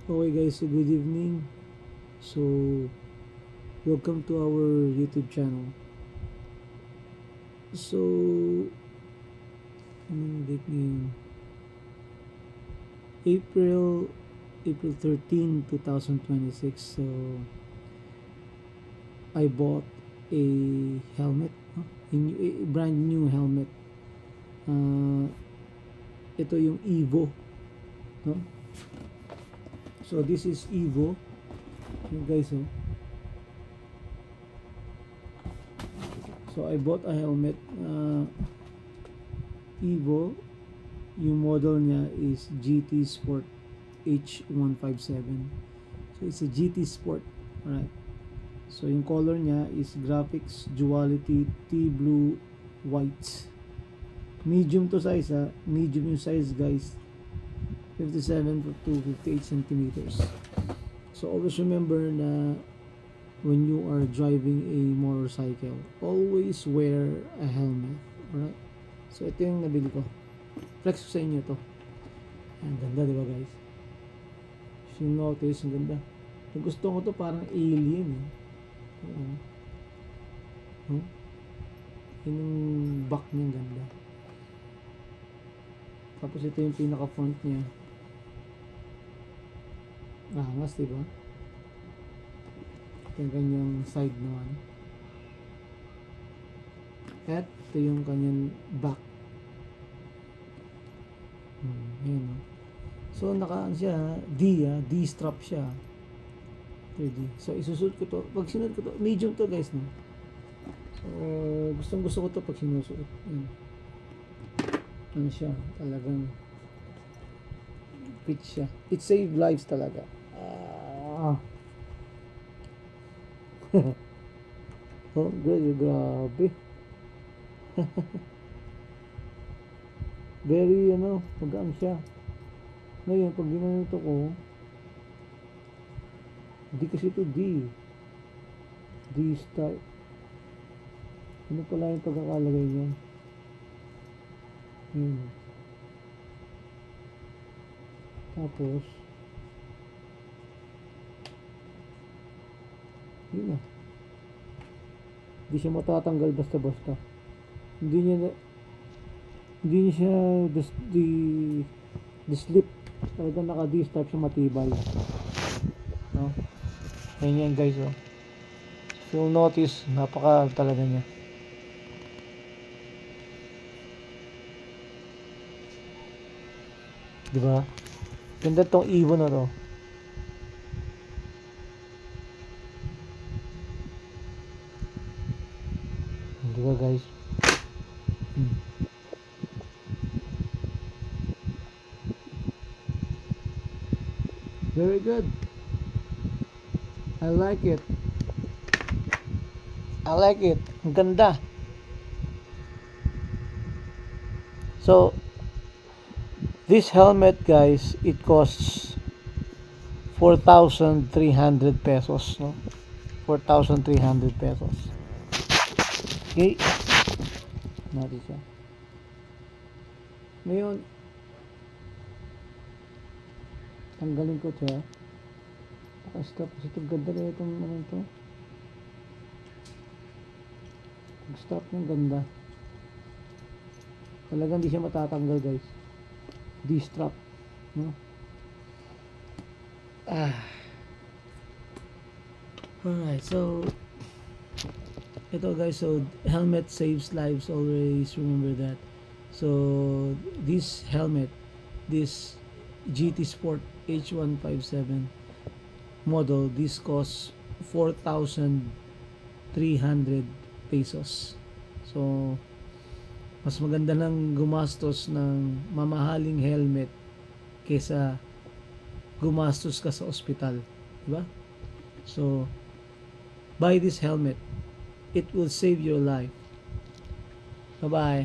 Okay guys, so good evening. So welcome to our YouTube channel. So anong date ngayon? April 13, 2026. So I bought a helmet, no? A brand new helmet. Ito yung Evo, no? So this is Evo. Yung guys, oh. So I bought a helmet, Evo. Yung model niya is GT Sport H157. So it's a GT Sport, right? So yung color niya is graphics duality T blue white. Medium to size, medium yung size guys. 57 to 58 centimeters. So always remember na when you are driving a motorcycle, always wear a helmet, right? So ito yung nabili ko. Flex ko sa inyo to. Ang ganda, di ba guys? Yung notice, ang ganda. Yung gusto ko to parang alien eh. Yun yung back niya, ganda. Tapos ito yung pinaka front niya. Angas, diba? Ito yung kanyang side naman. At ito yung kanyang back. Ayan, no? So nakaan siya, D strap siya. 3D. So isusuot ko to. Pag sinuot ko to, medium to guys, no? So gusto ko to pag sinusuot. Ayan. Ano siya, talagang fit siya. It save lives talaga. Oh, grabe. Very, magaan siya. Ngayon, pag ginanito ko, hindi kasi ito D start. Ano pala yung pagkakalagay niya? Tapos, yun na. Hindi siya matatanggal basta-basta. Hindi niya siya the slip. Talagang naka-D-strap siya, matibay. No? Ayan yan guys, oh. So you'll notice, napaka talaga niya. Diba? Ganda tong Evo na to. Diba guys? Very good. I like it. Ang ganda. So, this helmet guys, it costs 4,300 pesos, no? 4,300 pesos. Okay? Natin siya. Ngayon, tanggalin ko siya. Stop. Kasi ito ganda na itong ano ito. Stop yung ganda. Talagang hindi siya matatanggal guys. D-strap, no? Alright, so ito guys, so helmet saves lives, always remember that. So this helmet, this GT Sport H157 model, this costs 4,300 pesos. So mas maganda lang gumastos ng mamahaling helmet kesa gumastos ka sa ospital, diba? So buy this helmet, it will save your life. Bye bye.